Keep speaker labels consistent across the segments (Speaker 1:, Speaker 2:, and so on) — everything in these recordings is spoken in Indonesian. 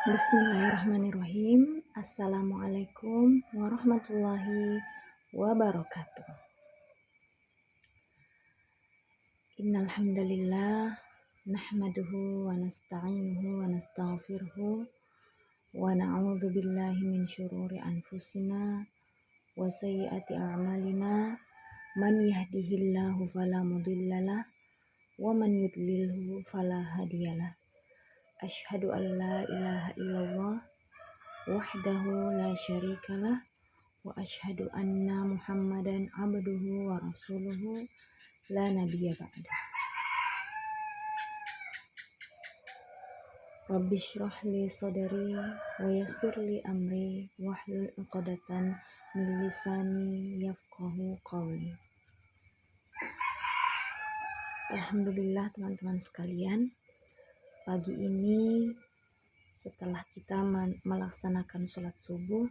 Speaker 1: Bismillahirrahmanirrahim. Assalamualaikum warahmatullahi wabarakatuh. Innal hamdalillah nahmaduhu wa nasta'inuhu wa nastaghfiruhu wa na'udzu billahi min syururi anfusina wa sayyiati a'malina. Man yahdihillahu fala mudhillalah wa man yudlilhu fala hadiyalah. Asyhadu an la ilaha illallah wahdahu la syarikalah wa asyhadu anna Muhammadan abduhu wa rasuluhu la nabiyya ba'dah. Rabbi shrah li sadri wa yassir li amri wahlul 'uqdatan min lisani yafqahu qawli. Alhamdulillah teman-teman sekalian, pagi ini setelah kita melaksanakan sholat subuh,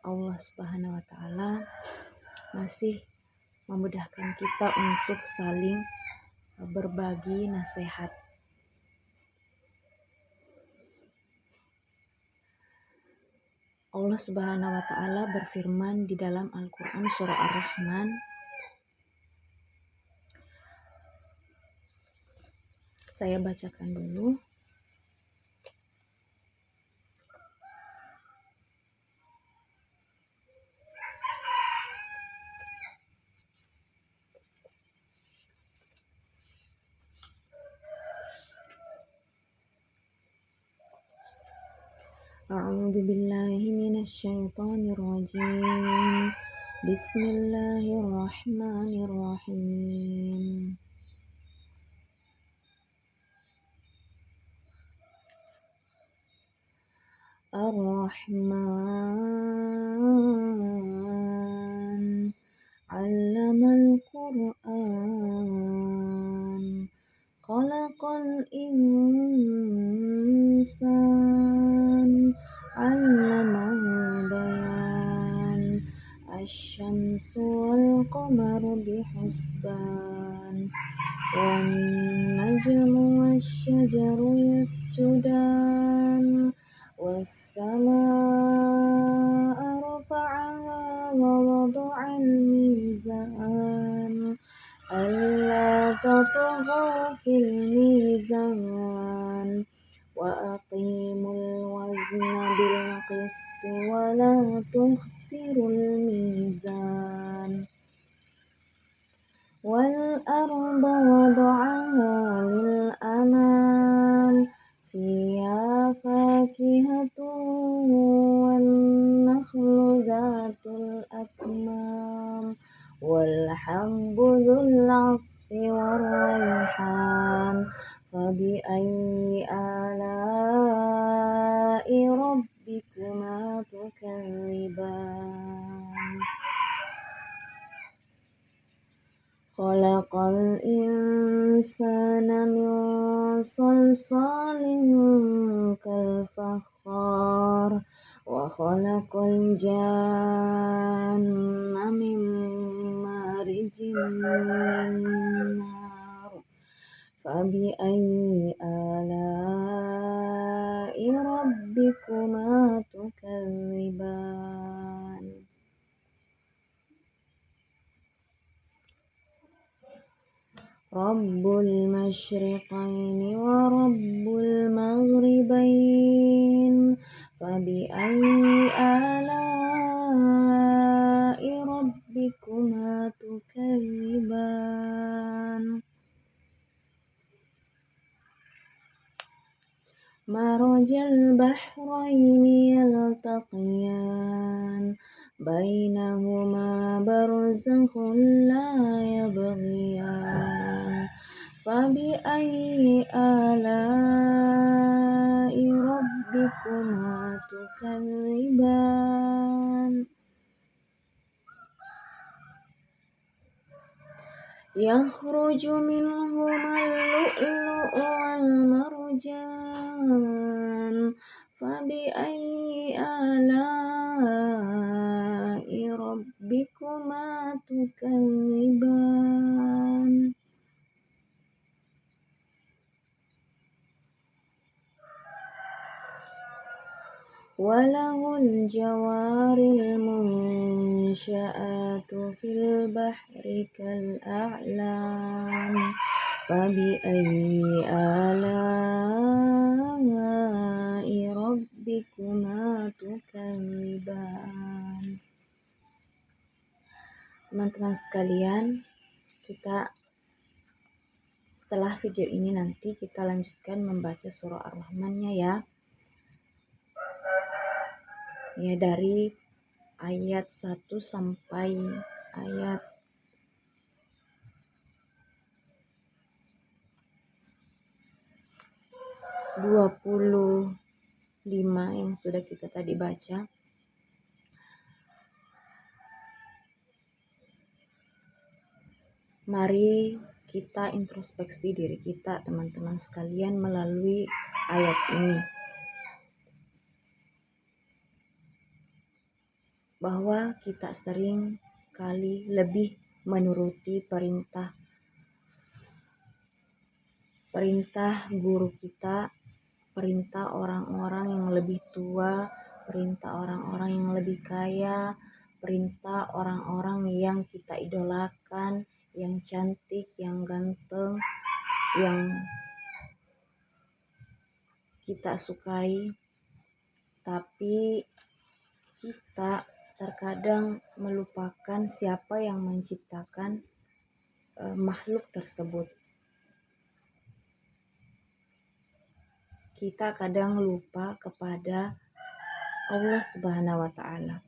Speaker 1: Allah Subhanahu wa Ta'ala masih memudahkan kita untuk saling berbagi nasihat. Allah Subhanahu wa Ta'ala berfirman di dalam Al-Quran surah Ar-Rahman, saya bacakan dulu. A'udzu billahi minasy syaithanir rajim. Bismillahirrahmanirrahim. Ar-Rahman 'allamal Qur'an, khalaqal insan 'allamahu bayan, asy-syamsu wal qamaru bihusban, wan najmu wasy-syajaru yasjudan, was-samaa'a rafa'aha wa wada'al mizan, alla tatghaw fil mizan, wa aqimul wazna bil qisti wa la tukhsirul mizan, wal arda wada'aha lil anam, fiha fakihatun wan nakhlu dhatul akmam, wal habbu dzul 'asfi war rayhan, fabi ayyi ala'i rabbikuma tukadziban. Khalaqal insana min salsalin kal fakhar, wa khalaqal janna min marijin min nar, fabi ayyi ala'i rabbikuma tukadziban. Rabbul masyriqaini wa rabbul maghribain, fabi ayyi ala'i rabbikuma tukadziban. Marajal bahraini yaltaqiyan, bainahuma barzakhun la yabghiyan, fabi ayyi ala'i rabbikuma tukadziban. Yakhruju minhumal lu'lu'u wal marjan, fabi ayyi ala'i rabbikuma tukadziban. Walahul jawaril munsya'atu fil bahri kal a'lam. Fabi ayyi ala'i rabbikuma tukadziban. Teman-teman sekalian, kita setelah video ini nanti kita lanjutkan membaca surah Ar-Rahmannya ya. Ya, dari ayat 1 sampai ayat 25 yang sudah kita tadi baca. Mari kita introspeksi diri kita, teman-teman sekalian, melalui ayat ini. Bahwa kita sering kali lebih menuruti perintah guru kita, perintah orang-orang yang lebih tua, perintah orang-orang yang lebih kaya, perintah orang-orang yang kita idolakan, yang cantik, yang ganteng, yang kita sukai. Tapi kita terkadang melupakan siapa yang menciptakan makhluk tersebut. Kita kadang lupa kepada Allah Subhanahu wa Ta'ala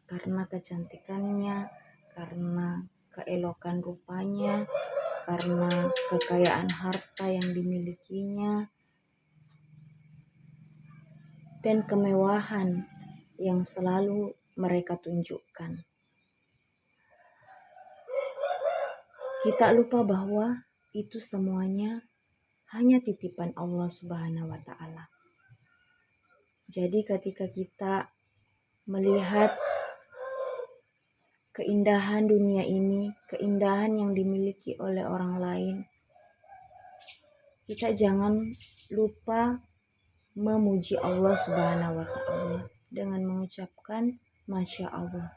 Speaker 1: karena kecantikannya, karena keelokan rupanya, karena kekayaan harta yang dimilikinya, dan kemewahan yang selalu mereka tunjukkan. Kita lupa bahwa itu semuanya hanya titipan Allah Subhanahu wa Ta'ala. Jadi ketika kita melihat keindahan dunia ini, keindahan yang dimiliki oleh orang lain, kita jangan lupa memuji Allah Subhanahu wa Ta'ala dengan mengucapkan Masya Allah.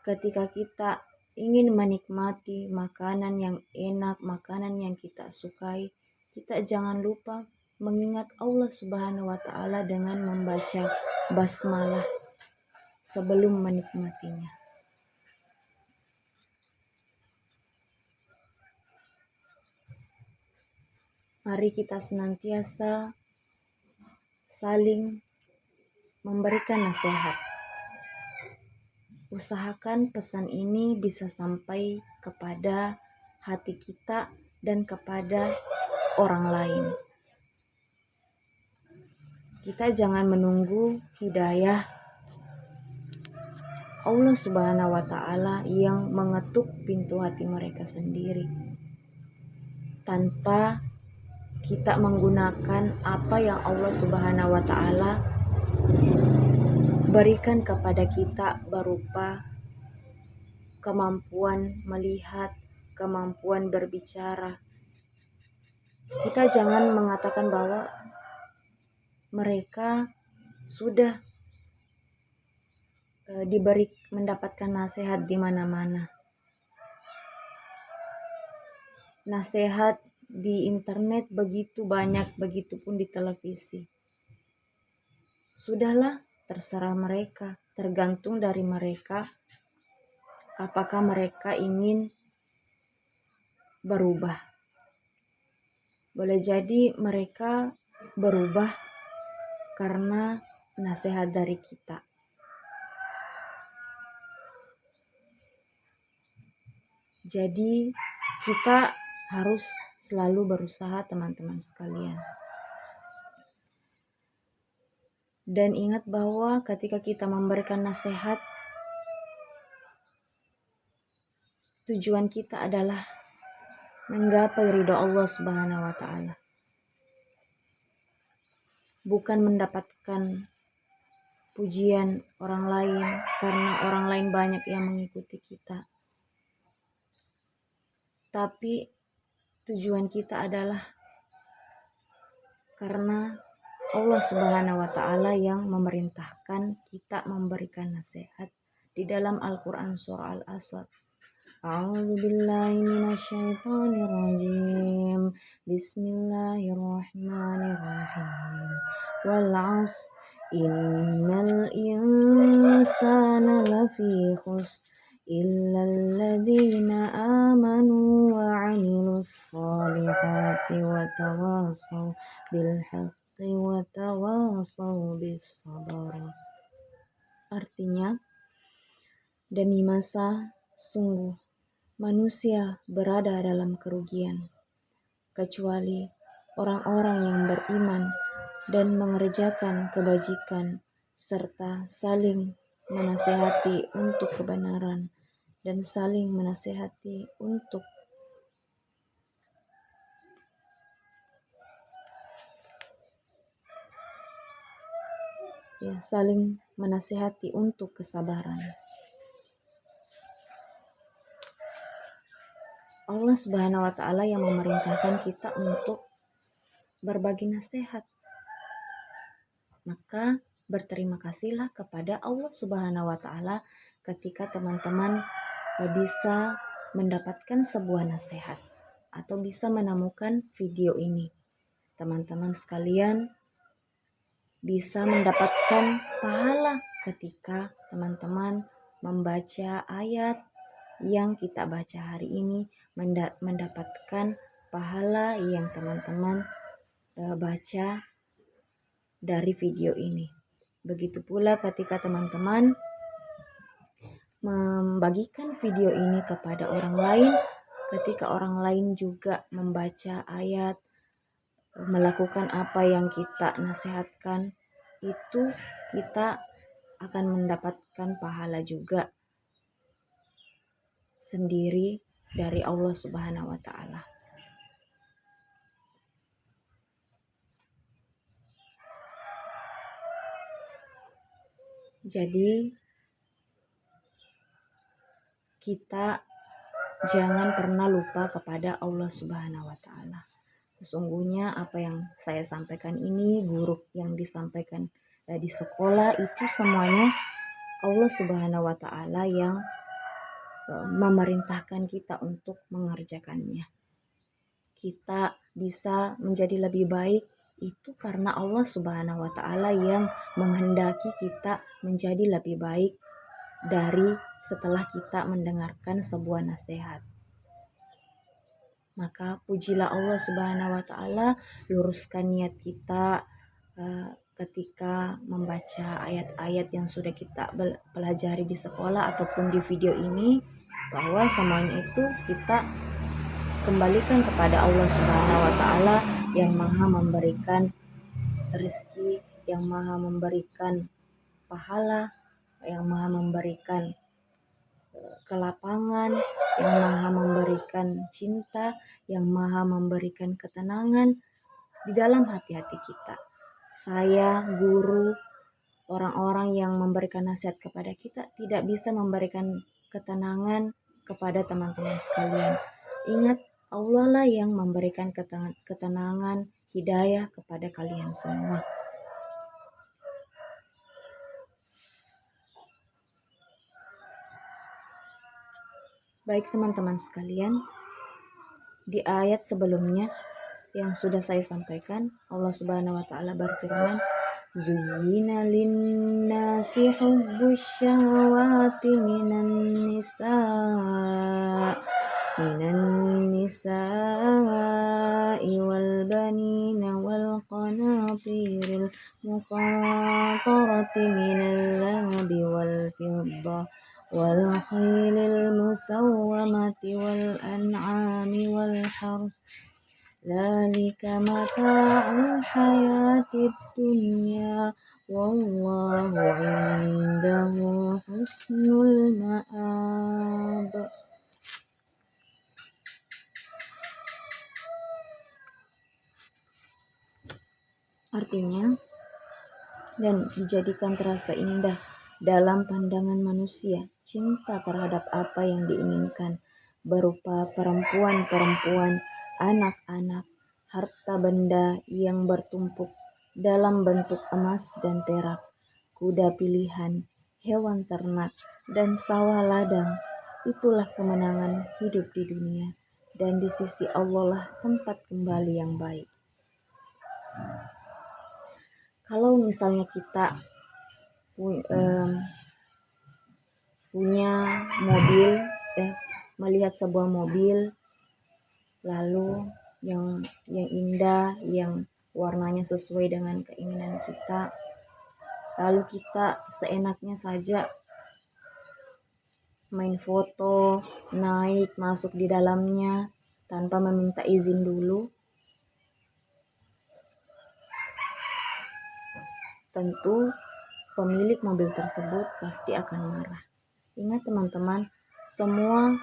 Speaker 1: Ketika kita ingin menikmati makanan yang enak, makanan yang kita sukai, kita jangan lupa mengingat Allah Subhanahu wa Ta'ala dengan membaca basmalah sebelum menikmatinya. Mari kita senantiasa saling memberikan nasihat. Usahakan pesan ini bisa sampai kepada hati kita dan kepada orang lain. Kita jangan menunggu hidayah Allah Subhanahu wa Ta'ala yang mengetuk pintu hati mereka sendiri, tanpa kita menggunakan apa yang Allah Subhanahu wa Ta'ala berikan kepada kita berupa kemampuan melihat, kemampuan berbicara. Kita jangan mengatakan bahwa mereka sudah mendapatkan nasihat di mana-mana. Nasihat di internet begitu banyak, begitupun di televisi. Sudahlah, terserah mereka, tergantung dari mereka apakah mereka ingin berubah. Boleh jadi mereka berubah karena nasihat dari kita. Jadi kita harus selalu berusaha, teman-teman sekalian. Dan ingat bahwa ketika kita memberikan nasihat, tujuan kita adalah menggapai ridha Allah Subhanahu wa Ta'ala. Bukan mendapatkan pujian orang lain karena orang lain banyak yang mengikuti kita. Tapi tujuan kita adalah karena Allah Subhanahu wa taala yang memerintahkan kita memberikan nasihat di dalam Al-Qur'an surah Al-Asr. A'udzu billahi minasyaitonir rajim. Bismillahirrahmanirrahim. Wal 'asr innal insana lafi khusr illal ladzina amanu wa 'amilus solihati wa tawasaw bil haqqi wa tawasaw bis sabr. Artinya, demi masa sungguh manusia berada dalam kerugian, kecuali orang-orang yang beriman dan mengerjakan kebajikan, serta saling menasihati untuk kebenaran dan saling menasihati untuk kesabaran. Allah Subhanahu wa taala yang memerintahkan kita untuk berbagi nasihat. Maka berterima kasihlah kepada Allah Subhanahu wa taala ketika teman-teman bisa mendapatkan sebuah nasihat atau bisa menemukan video ini. Teman-teman sekalian bisa mendapatkan pahala ketika teman-teman membaca ayat yang kita baca hari ini, mendapatkan pahala yang teman-teman baca dari video ini. Begitu pula ketika teman-teman membagikan video ini kepada orang lain, ketika orang lain juga membaca ayat, melakukan apa yang kita nasihatkan, itu kita akan mendapatkan pahala juga sendiri dari Allah Subhanahu wa taala. Jadi kita jangan pernah lupa kepada Allah Subhanahu wa taala. Sesungguhnya apa yang saya sampaikan ini, guru yang disampaikan di sekolah, itu semuanya Allah Subhanahu wa taala yang memerintahkan kita untuk mengerjakannya. Kita bisa menjadi lebih baik itu karena Allah Subhanahu wa taala yang menghendaki kita menjadi lebih baik dari setelah kita mendengarkan sebuah nasihat. Maka pujilah Allah Subhanahu wa taala, luruskan niat kita ketika membaca ayat-ayat yang sudah kita pelajari di sekolah ataupun di video ini, bahwa semuanya itu kita kembalikan kepada Allah Subhanahu wa taala yang Maha memberikan rezeki, yang Maha memberikan pahala, yang Maha memberikan kelapangan, yang Maha memberikan cinta, yang Maha memberikan ketenangan di dalam hati-hati kita. Saya, guru, orang-orang yang memberikan nasihat kepada kita tidak bisa memberikan ketenangan kepada teman-teman sekalian. Ingat, Allah lah yang memberikan ketenangan, hidayah kepada kalian semua. Baik teman-teman sekalian, di ayat sebelumnya yang sudah saya sampaikan, Allah Subhanahu wa taala berfirman, "Zuyyina lin-nasi hubbus syahawati minan nisa'i wal banina wal qanatiril muqantarati minal dhahabi wal fiddah wal khailil musawwamati wal an'ami wal hars. Dzalika mata'ul hayatid dunya wallahu 'indahu husnul ma'ab." Artinya, dan dijadikan terasa indah dalam pandangan manusia cinta terhadap apa yang diinginkan, berupa perempuan-perempuan, anak-anak, harta benda yang bertumpuk dalam bentuk emas dan perak, kuda pilihan, hewan ternak, dan sawah ladang. Itulah kemenangan hidup di dunia, dan di sisi Allah lah tempat kembali yang baik. Kalau misalnya kita punya mobil, melihat sebuah mobil, lalu yang indah, yang warnanya sesuai dengan keinginan kita, lalu kita seenaknya saja main foto, naik, masuk di dalamnya tanpa meminta izin dulu, tentu pemilik mobil tersebut pasti akan marah. Ingat teman-teman, semua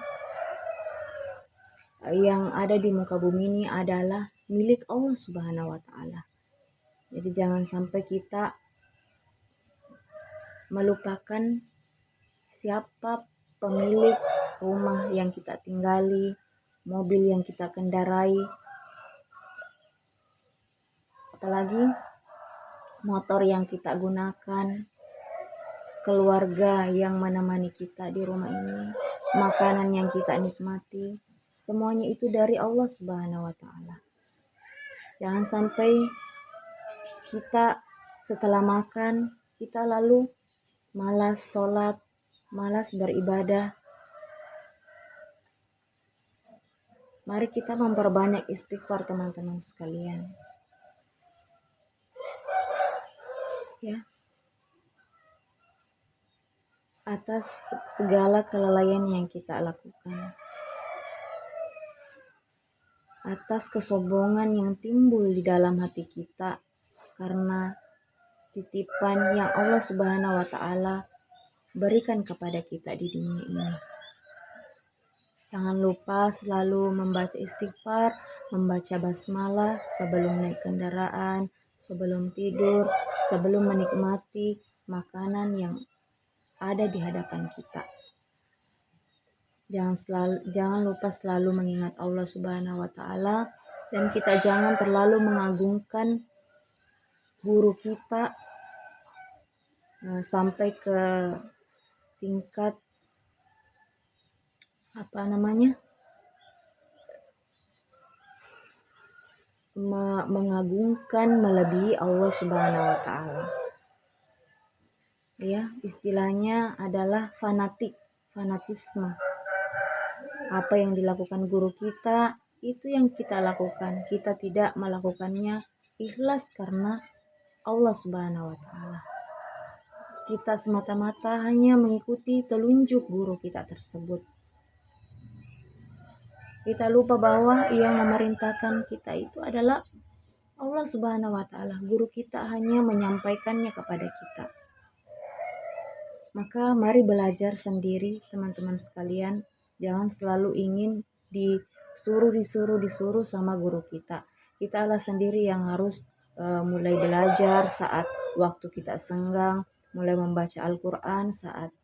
Speaker 1: yang ada di muka bumi ini adalah milik Allah Subhanahu wa Ta'ala. Jadi jangan sampai kita melupakan siapa pemilik rumah yang kita tinggali, mobil yang kita kendarai, apalagi motor yang kita gunakan, keluarga yang menemani kita di rumah ini, makanan yang kita nikmati, semuanya itu dari Allah Subhanahu wa Ta'ala. Jangan sampai kita setelah makan, kita lalu malas sholat, malas beribadah. Mari kita memperbanyak istighfar teman-teman sekalian. Ya. Atas segala kelalaian yang kita lakukan. Atas kesombongan yang timbul di dalam hati kita karena titipan yang Allah Subhanahu wa Ta'ala berikan kepada kita di dunia ini. Jangan lupa selalu membaca istighfar, membaca basmalah sebelum naik kendaraan, sebelum tidur, sebelum menikmati makanan yang ada di hadapan kita. Jangan lupa selalu mengingat Allah Subhanahu wa Ta'ala, dan kita jangan terlalu mengagungkan guru kita sampai ke tingkat mengagungkan melebihi Allah Subhanahu wa Ta'ala. Ya, istilahnya adalah fanatisme. Apa yang dilakukan guru kita, itu yang kita lakukan. Kita tidak melakukannya ikhlas karena Allah Subhanahu wa Ta'ala. Kita semata-mata hanya mengikuti telunjuk guru kita tersebut. Kita lupa bahwa yang memerintahkan kita itu adalah Allah Subhanahu wa Ta'ala. Guru kita hanya menyampaikannya kepada kita. Maka mari belajar sendiri teman-teman sekalian. Jangan selalu ingin disuruh sama guru kita. Kita lah sendiri yang harus mulai belajar saat waktu kita senggang, mulai membaca Al-Quran saat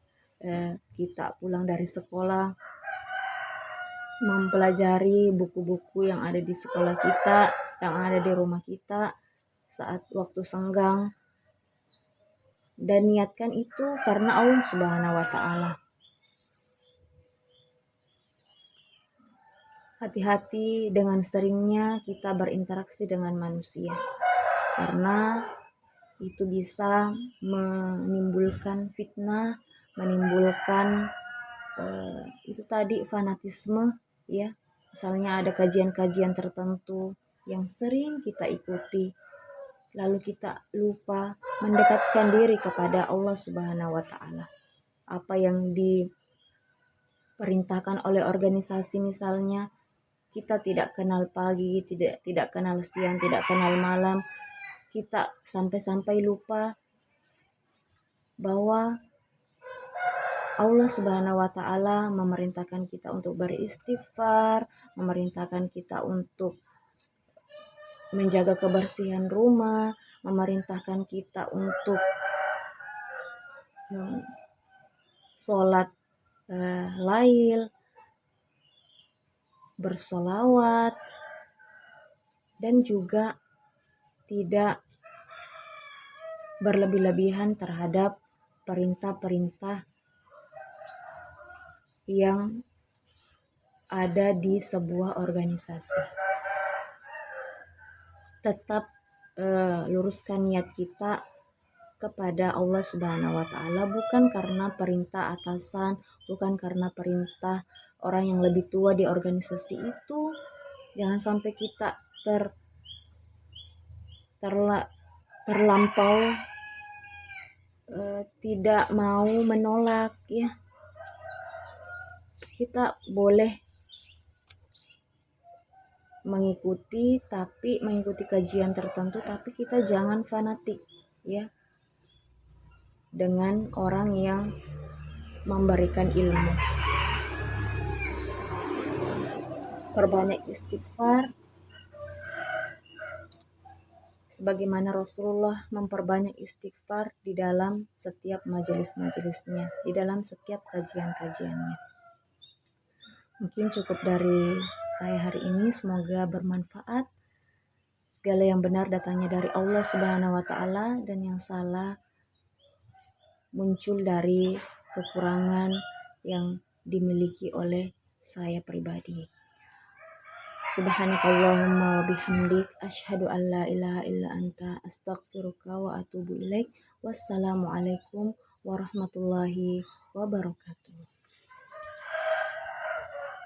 Speaker 1: kita pulang dari sekolah, mempelajari buku-buku yang ada di sekolah kita, yang ada di rumah kita saat waktu senggang, dan niatkan itu karena Allah Subhanahu wa Ta'ala. Hati-hati dengan seringnya kita berinteraksi dengan manusia, karena itu bisa menimbulkan fitnah, menimbulkan itu tadi fanatisme, ya. Misalnya ada kajian-kajian tertentu yang sering kita ikuti, lalu kita lupa mendekatkan diri kepada Allah Subhanahu wa Ta'ala. Apa yang diperintahkan oleh organisasi misalnya, kita tidak kenal pagi, tidak kenal siang, tidak kenal malam. Kita sampai-sampai lupa bahwa Allah Subhanahu wa Ta'ala memerintahkan kita untuk beristighfar, memerintahkan kita untuk menjaga kebersihan rumah, memerintahkan kita untuk sholat lail, bersolawat, dan juga tidak berlebih-lebihan terhadap perintah-perintah yang ada di sebuah organisasi. Tetap luruskan niat kita kepada Allah Subhanahu wa taala, bukan karena perintah atasan, bukan karena perintah orang yang lebih tua di organisasi itu. Jangan sampai kita terlampau tidak mau menolak ya. Kita boleh mengikuti kajian tertentu, tapi kita jangan fanatik ya dengan orang yang memberikan ilmu. Perbanyak istighfar sebagaimana Rasulullah memperbanyak istighfar di dalam setiap majelis-majelisnya, di dalam setiap kajian-kajiannya. Mungkin cukup dari saya hari ini, semoga bermanfaat. Segala yang benar datangnya dari Allah Subhanahu wa taala, dan yang salah muncul dari kekurangan yang dimiliki oleh saya pribadi. Subhanakallahumma wa bihamdik asyhadu an la ilaha illa anta astaghfiruka wa atubu ilaik. Wassalamualaikum warahmatullahi wabarakatuh.